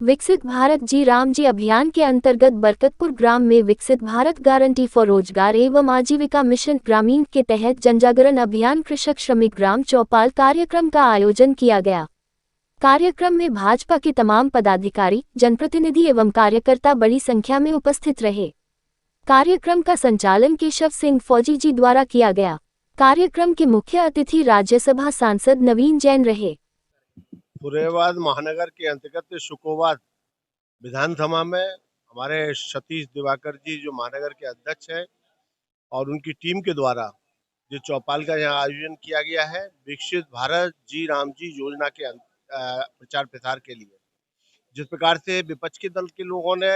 विकसित भारत जी राम जी अभियान के अंतर्गत बरकतपुर ग्राम में विकसित भारत गारंटी फॉर रोजगार एवं आजीविका मिशन ग्रामीण के तहत जनजागरण अभियान कृषक श्रमिक ग्राम चौपाल कार्यक्रम का आयोजन किया गया। कार्यक्रम में भाजपा के तमाम पदाधिकारी, जनप्रतिनिधि एवं कार्यकर्ता बड़ी संख्या में उपस्थित रहे। कार्यक्रम का संचालन केशव सिंह फौजी जी द्वारा किया गया। कार्यक्रम के मुख्य अतिथि राज्यसभा सांसद नवीन जैन रहे। फुलेवाद महानगर के अंतर्गत शुकोवाद विधानसभा में हमारे सतीश दिवाकर जी जो महानगर के अध्यक्ष हैं और उनकी टीम के द्वारा जो चौपाल का यहाँ आयोजन किया गया है विकसित भारत जी राम जी योजना के प्रचार प्रसार के लिए। जिस प्रकार से विपक्ष के दल के लोगों ने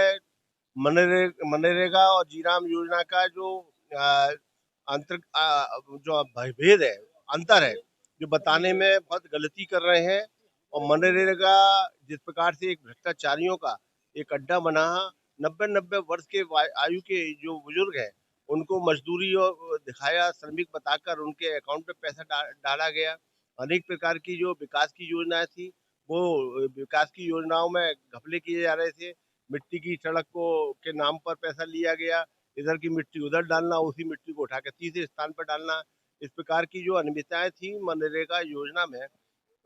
मनरेगा और जी राम योजना का जो अंतर जो भेद है, अंतर है, जो बताने में बहुत गलती कर रहे हैं। और मनरेगा जिस प्रकार से एक भ्रष्टाचारियों का एक अड्डा बना, 90 वर्ष के आयु के जो बुजुर्ग हैं उनको मजदूरी और दिखाया, श्रमिक बताकर उनके अकाउंट में पैसा डाला गया। अनेक प्रकार की जो विकास की योजनाएं थी वो विकास की योजनाओं में घपले किए जा रहे थे। मिट्टी की सड़क को के नाम पर पैसा लिया गया, इधर की मिट्टी उधर डालना, उसी मिट्टी को उठा के तीसरे स्थान पर डालना। इस प्रकार की जो अनियमितताएं थी मनरेगा योजना में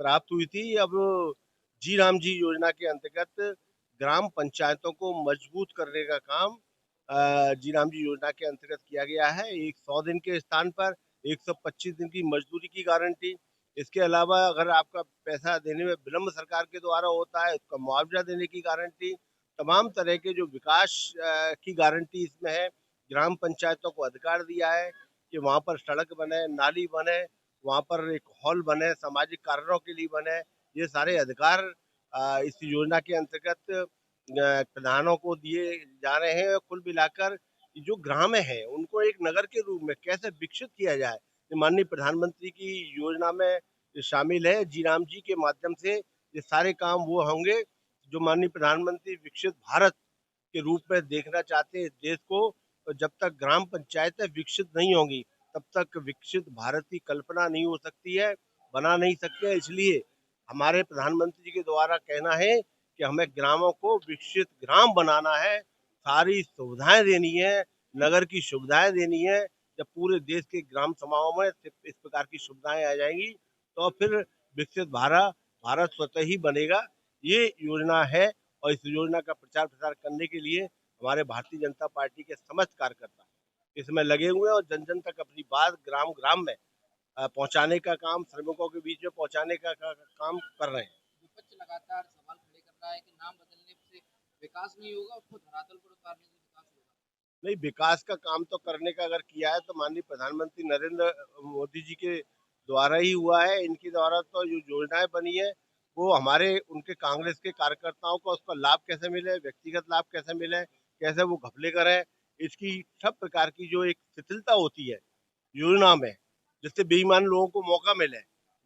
प्राप्त हुई थी। अब जी राम जी योजना के अंतर्गत ग्राम पंचायतों को मजबूत करने का काम जी राम जी योजना के अंतर्गत किया गया है। एक 100 दिन के स्थान पर 125 दिन की मजदूरी की गारंटी। इसके अलावा अगर आपका पैसा देने में विलम्ब सरकार के द्वारा होता है उसका मुआवजा देने की गारंटी। तमाम तरह के जो विकास की गारंटी इसमें है। ग्राम पंचायतों को अधिकार दिया है कि वहाँ पर सड़क बने, नाली बने, वहाँ पर एक हॉल बने, सामाजिक कार्यों के लिए बने। ये सारे अधिकार इस योजना के अंतर्गत प्रधानों को दिए जा रहे हैं। कुल मिलाकर जो ग्राम है उनको एक नगर के रूप में कैसे विकसित किया जाए, ये माननीय प्रधानमंत्री की योजना में शामिल है। जी राम जी के माध्यम से ये सारे काम वो होंगे जो माननीय प्रधानमंत्री विकसित भारत के रूप में देखना चाहते हैं देश को। तो जब तक ग्राम पंचायतें विकसित नहीं होंगी तब तक विकसित भारत की कल्पना नहीं हो सकती है, बना नहीं सकते। इसलिए हमारे प्रधानमंत्री जी के द्वारा कहना है कि हमें ग्रामों को विकसित ग्राम बनाना है, सारी सुविधाएं देनी है, नगर की सुविधाएं देनी है। जब पूरे देश के ग्राम सभाओं में इस प्रकार की सुविधाएं आ जाएंगी तो फिर विकसित भारत भारत स्वतः ही बनेगा। ये योजना है और इस योजना का प्रचार प्रसार करने के लिए हमारे भारतीय जनता पार्टी के समस्त कार्यकर्ता इसमें लगे हुए हैं और जन जन तक अपनी बात ग्राम ग्राम में पहुंचाने का काम, श्रमिकों के बीच में पहुंचाने का काम कर रहे हैं। विपक्ष लगातार सवाल खड़े कर रहा है कि नाम बदलने से विकास नहीं होगा, उसको धरातल पर उतारने से विकास होगा। नहीं, विकास का काम तो करने का अगर किया है तो माननीय प्रधानमंत्री नरेंद्र मोदी जी के द्वारा ही हुआ है। इनके द्वारा तो जो योजनाएं बनी है वो हमारे उनके कांग्रेस के कार्यकर्ताओं को उसका लाभ कैसे मिले, व्यक्तिगत लाभ कैसे मिले, कैसे वो घपले करें, इसकी सब प्रकार की जो एक शिथिलता होती है योजना में जिससे बेईमान लोगों को मौका मिले,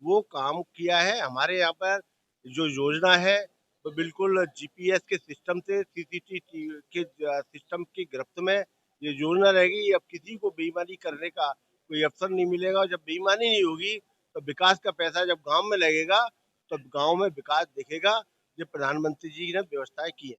वो काम किया है। हमारे यहाँ पर जो योजना है तो बिल्कुल जीपीएस के सिस्टम से, सीसीटीवी के सिस्टम की गिरफ्त में ये योजना रहेगी। अब किसी को बेईमानी करने का कोई अवसर नहीं मिलेगा और जब बेईमानी नहीं होगी तो विकास का पैसा जब गांव में लगेगा तो गांव में विकास दिखेगा। ये प्रधानमंत्री जी ने व्यवस्थाएं की है।